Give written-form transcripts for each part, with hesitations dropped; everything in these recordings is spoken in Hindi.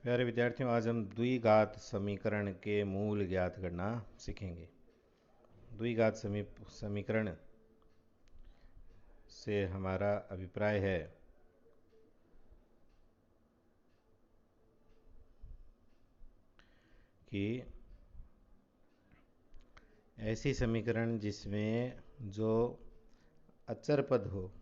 प्यारे विद्यार्थियों, आज हम द्विघात समीकरण के मूल ज्ञात करना सीखेंगे। द्विघात समीकरण से हमारा अभिप्राय है कि ऐसी समीकरण जिसमें जो अचर पद हो,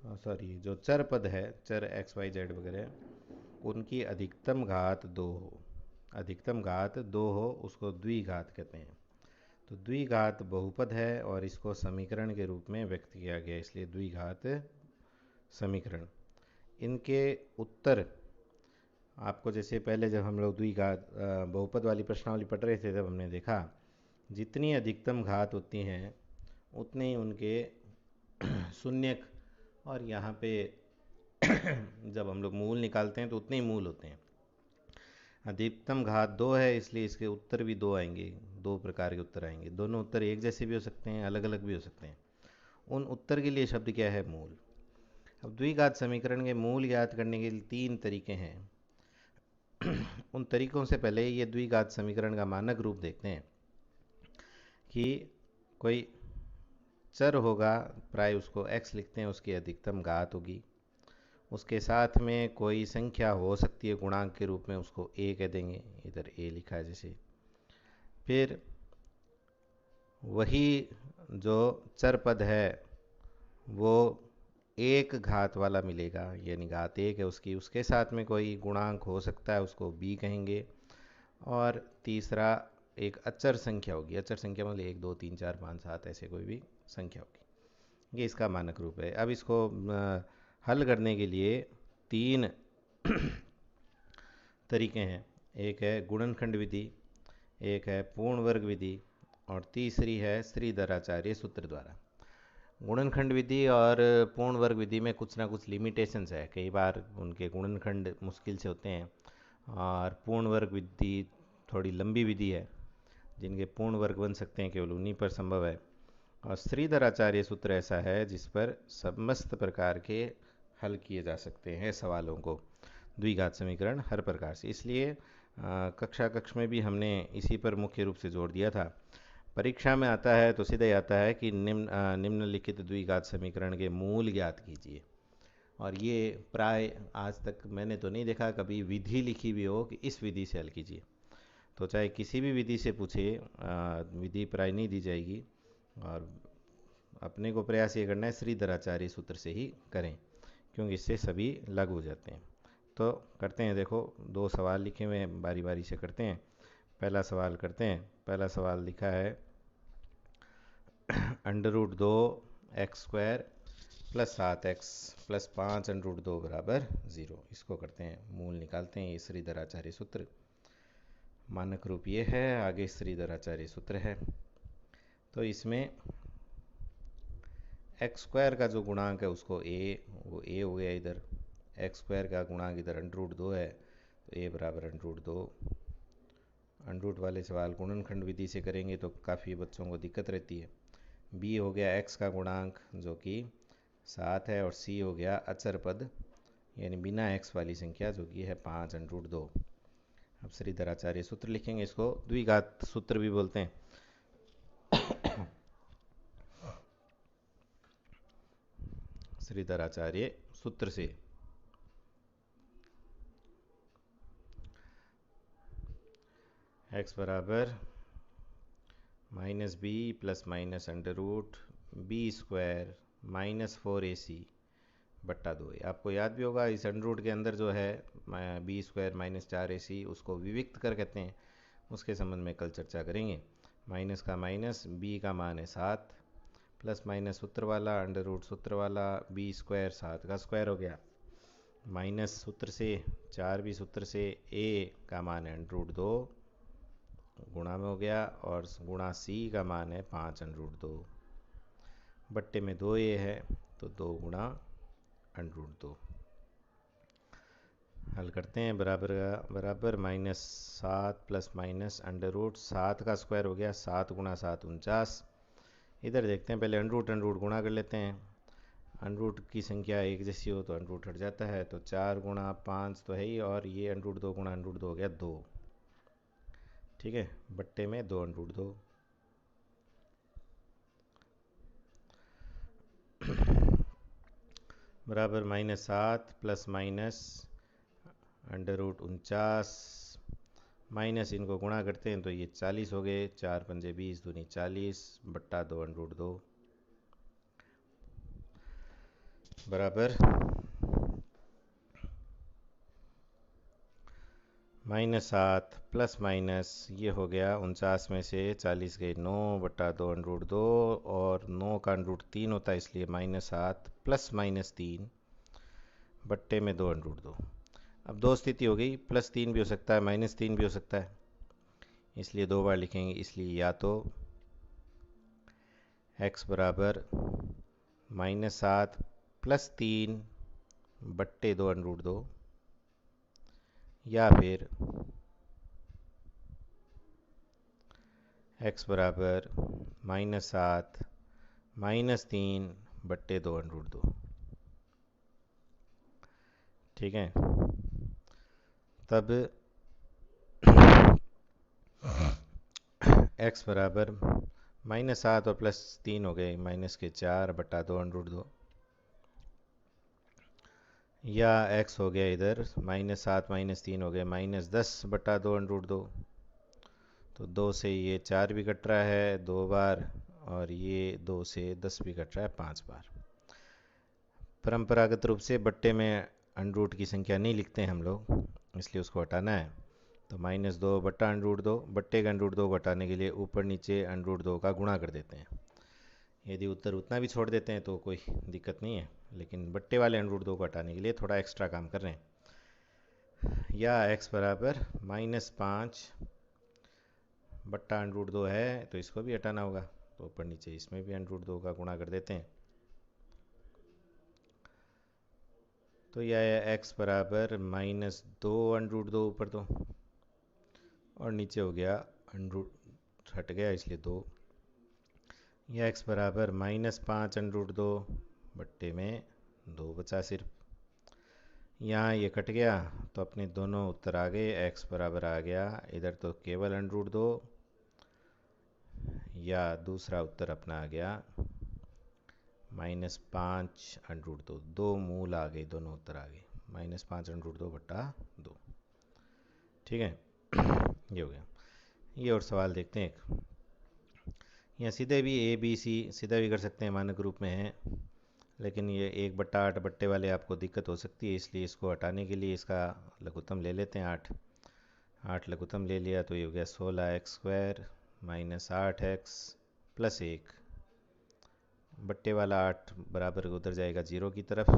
जो चर पद है, चर एक्स वाई जेड वगैरह, उनकी अधिकतम घात दो हो। अधिकतम घात दो हो उसको द्विघात कहते हैं। तो द्विघात बहुपद है और इसको समीकरण के रूप में व्यक्त किया गया, इसलिए द्विघात समीकरण। इनके उत्तर आपको, जैसे पहले जब हम लोग द्विघात बहुपद वाली प्रश्नावली पढ़ रहे थे तब हमने देखा, जितनी अधिकतम घात होती हैं उतने ही उनके शून्यक, और यहाँ पे जब हम लोग मूल निकालते हैं तो उतने ही मूल होते हैं। अधिकतम घात दो है इसलिए इसके उत्तर भी दो आएंगे। दो प्रकार के उत्तर आएंगे। दोनों उत्तर एक जैसे भी हो सकते हैं, अलग अलग भी हो सकते हैं। उन उत्तर के लिए शब्द क्या है? मूल। अब द्विघात समीकरण के मूल ज्ञात करने के लिए तीन तरीके हैं। उन तरीकों से पहले ये द्विघात समीकरण का मानक रूप देखते हैं कि कोई चर होगा, प्राय उसको x लिखते हैं, उसकी अधिकतम घात होगी। उसके साथ में कोई संख्या हो सकती है गुणांक के रूप में, उसको a कह देंगे, इधर a लिखा है जैसे। फिर वही जो चर पद है वो एक घात वाला मिलेगा, यानी घात एक है उसकी, उसके साथ में कोई गुणांक हो सकता है, उसको b कहेंगे। और तीसरा एक अचर संख्या होगी। अचर संख्या मतलब 1 2 3 4 5 7 ऐसे कोई भी संख्या होगी। ये इसका मानक रूप है। अब इसको हल करने के लिए तीन तरीके हैं। एक है गुणनखंड विधि, एक है पूर्ण वर्ग विधि, और तीसरी है श्रीधराचार्य सूत्र द्वारा। गुणनखंड विधि और पूर्ण वर्ग विधि में कुछ ना कुछ लिमिटेशंस है। कई बार उनके गुणनखंड मुश्किल से होते हैं, और पूर्ण वर्ग विधि थोड़ी लंबी विधि है। जिनके पूर्ण वर्ग बन सकते हैं केवल उन्हीं पर संभव है। और श्रीधराचार्य सूत्र ऐसा है जिस पर समस्त प्रकार के हल किए जा सकते हैं सवालों को, द्विघात समीकरण हर प्रकार से। इसलिए कक्ष में भी हमने इसी पर मुख्य रूप से जोर दिया था। परीक्षा में आता है तो सीधे आता है कि निम्नलिखित द्विघात समीकरण के मूल ज्ञात कीजिए। और ये प्राय आज तक मैंने तो नहीं देखा कभी विधि लिखी भी हो कि इस विधि से हल कीजिए। तो चाहे किसी भी विधि से पूछे, विधि प्राय नहीं दी जाएगी। और अपने को प्रयास ये करना है श्रीधराचार्य सूत्र से ही करें, क्योंकि इससे सभी लागू हो जाते हैं। तो करते हैं। देखो, दो सवाल लिखे हुए हैं, बारी बारी से करते हैं। पहला सवाल करते हैं। पहला सवाल लिखा है √2 x² प्लस 7x प्लस 5√2 बराबर 0। इसको करते हैं, मूल निकालते हैं। ये श्रीधराचार्य सूत्र मानक रूप ये है, आगे श्रीधराचार्य सूत्र है। तो इसमें x² का जो गुणांक है उसको a, वो a हो गया इधर। x² का गुणांक इधर √2 है, तो a बराबर √2। अंडरूट वाले सवाल गुणनखंड विधि से करेंगे तो काफ़ी बच्चों को दिक्कत रहती है। b हो गया x का गुणांक जो कि 7 है, और c हो गया अचर पद यानी बिना x वाली संख्या जो कि है 5√2। अब श्रीधराचार्य सूत्र लिखेंगे। इसको द्विघात सूत्र भी बोलते हैं। श्रीधराचार्य सूत्र से x बराबर -b plus minus √b² -4ac बट्टा 2। आपको याद भी होगा इस अंडरूट के अंदर जो है b² -4ac, उसको विविक्त कर कहते हैं। उसके संबंध में कल चर्चा करेंगे। माइनस का माइनस, b का मान है 7, प्लस माइनस सूत्र वाला, अंडर रूट सूत्र वाला, b² 7 का स्क्वायर हो गया, माइनस सूत्र से 4b सूत्र से, a का मान है √2 गुणा में हो गया, और गुणा c का मान है 5√2, बट्टे में 2a है तो 2 गुणा √2। हल करते हैं। बराबर बराबर -7 प्लस माइनस √7 का स्क्वायर हो गया, 7 गुणा 7 49। इधर देखते हैं, पहले अंडरूट गुणा कर लेते हैं। अंडर रूट की संख्या एक जैसी हो तो अंडर रूट हट जाता है, तो 4 गुणा 5 तो है ही, और ये अंडर रूट 2 गुणा अंडर रूट 2 हो गया 2। ठीक है, बट्टे में 2 अंडर रूट 2 बराबर -7 प्लस माइनस अंडर रूट 49, माइनस इनको गुणा करते हैं तो ये 40 हो गए, 4×5 = 20, दूनी 40 बट्टा 2 अंडर रूट 2 बराबर -7 प्लस माइनस ये हो गया 49 में से 40 गए 9 बट्टा 2 अंडर रूट 2, और 9 का अंडर रूट 3 होता है, इसलिए -7 प्लस -3 बट्टे में 2 अंडर रूट 2। अब दो स्थिति हो गई, +3 भी हो सकता है, -3 भी हो सकता है, इसलिए 2 बार लिखेंगे। इसलिए या तो x बराबर -7 प्लस 3 बट्टे 2 अंडर रूट 2, या फिर x बराबर -7 -3 बट्टे 2 अंडर रूट 2। ठीक है, तब x बराबर -7 और +3 हो गए -4 बटा 2 अंडर रूट 2, या x हो गया इधर -7 -3 हो गए -10 बटा 2 अंडर रूट 2, तो 2 से ये 4 भी कट रहा है 2 बार, और ये 2 से 10 भी कट रहा है 5 बार। परंपरागत रूप से बट्टे में अंडर रूट की संख्या नहीं लिखते हैं हम लोग, इसलिए उसको हटाना है। तो -2 बट्टा अंडर रूट 2, बट्टे का अंडर रूट 2 को हटाने के लिए ऊपर नीचे अंडर रूट 2 का गुणा कर देते हैं। यदि उत्तर उतना भी छोड़ देते हैं तो कोई दिक्कत नहीं है, लेकिन बट्टे वाले अंडर रूट 2 को हटाने के लिए थोड़ा एक्स्ट्रा काम कर रहे हैं। या x बराबर -5 बट्टा अंडर रूट 2 है, तो इसको भी हटाना होगा, तो ऊपर नीचे इसमें भी अंडर रूट 2 का गुणा कर देते हैं। तो यह x बराबर -2 अंडर रूट 2 ऊपर, तो और नीचे हो गया अंडर रूट हट गया इसलिए 2, यह x बराबर -5 अंडर रूट 2 बट्टे में 2 बचा सिर्फ। यहाँ ये कट गया तो अपने दोनों उत्तर आ गए, x बराबर आ गया इधर तो केवल अंडर रूट 2, या दूसरा उत्तर अपना आ गया -5 अंडर रूट 2, दो मूल आ गए, दोनों उत्तर आ गए -5 अंडर रूट 2 बट्टा 2। ठीक है, ये हो गया। ये और सवाल देखते हैं एक, यहाँ सीधे भी ए बी सी सीधा भी कर सकते हैं, मानक रूप में है, लेकिन ये 1/8 बट्टे वाले आपको दिक्कत हो सकती है, इसलिए इसको हटाने के लिए इसका लघुत्तम ले लेते हैं 8 लघुत्तम ले लिया, तो ये हो गया 16x² -8x + 1, बट्टे वाला 8 बराबर उधर जाएगा 0 की तरफ,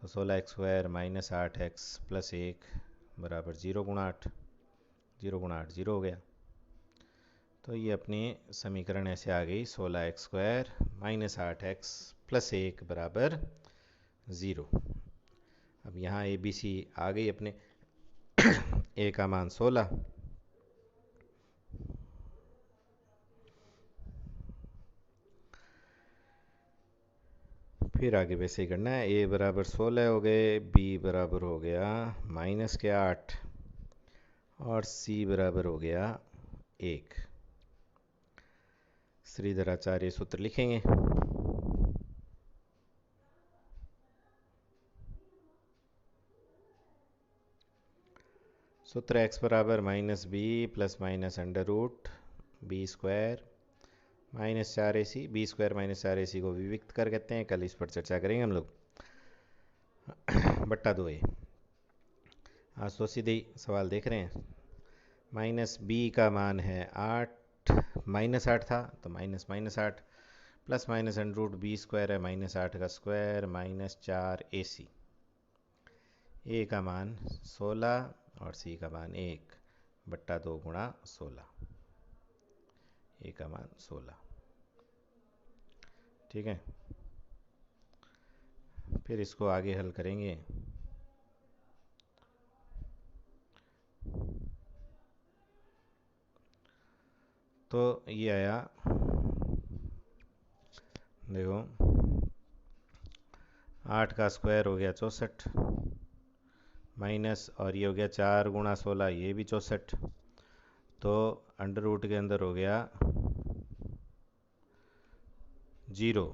तो 16x² -8x + 1 बराबर 0 × 8, 0 × 8 0 हो गया। तो ये अपनी समीकरण ऐसे आ गई, 16x² -8x + 1 बराबर 0। अब यहाँ ए बी सी आ गई अपने ए का मान 16, फिर आगे वैसे ही करना है। ए बराबर 16 हो गए, बी बराबर हो गया -8, और सी बराबर हो गया 1। श्रीधराचार्य सूत्र लिखेंगे। सूत्र x बराबर -b plus minus under root b² -4ac, b² -4ac को विविक्त कर कहते हैं, कल इस पर चर्चा करेंगे हम लोग, बट्टा 2a। आज तो सीधे ही सवाल देख रहे हैं। -b का मान है 8, -8 था तो -8 plus minus under root b² है -8 का स्क्वायर -4ac, a का मान 16 और c का मान 1 बट्टा 2 × 16, a का मान 16। ठीक है, फिर इसको आगे हल करेंगे। तो ये आया, देखो 8 का स्क्वायर हो गया 64, माइनस और ये हो गया 4 × 16, ये भी 64। तो अंडर रूट के अंदर हो गया 0।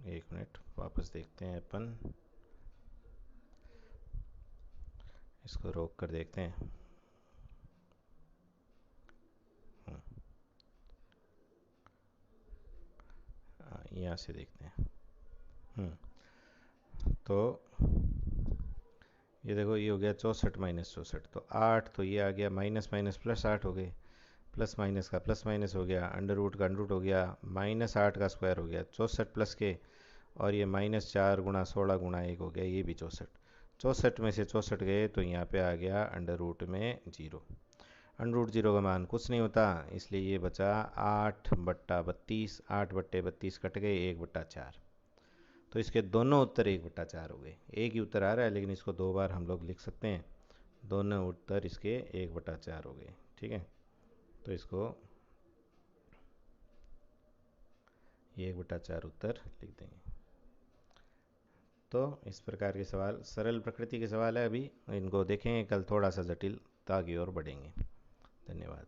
एक मिनट वापस देखते हैं अपन, इसको रोक कर देखते हैं। यहाँ से देखते हैं। तो ये देखो, ये हो गया 64 माइनस 64, तो 8, तो ये आ गया माइनस माइनस प्लस 8 हो गए, प्लस माइनस का प्लस माइनस हो गया, अंडर रूट का अंडर रूट हो गया, -8 का स्क्वायर हो गया 64 प्लस के, और ये -4 × 16 × 1 हो गया, ये भी 64। 64 में से 64 गए तो यहाँ पे आ गया अंडर रूट में 0। अंडर रूट 0 का मान कुछ नहीं होता, इसलिए ये बचा 8/32। 8/32 कट गए, 1/4। तो इसके दोनों उत्तर 1/4 हो गए। एक ही उत्तर आ रहा है, लेकिन इसको दो बार हम लोग लिख सकते हैं। दोनों उत्तर इसके 1/4 हो गए। ठीक है, तो इसको ये 1/4 उत्तर लिख देंगे। तो इस प्रकार के सवाल सरल प्रकृति के सवाल है, अभी इनको देखेंगे, कल थोड़ा सा जटिलता की ओर बढ़ेंगे। धन्यवाद।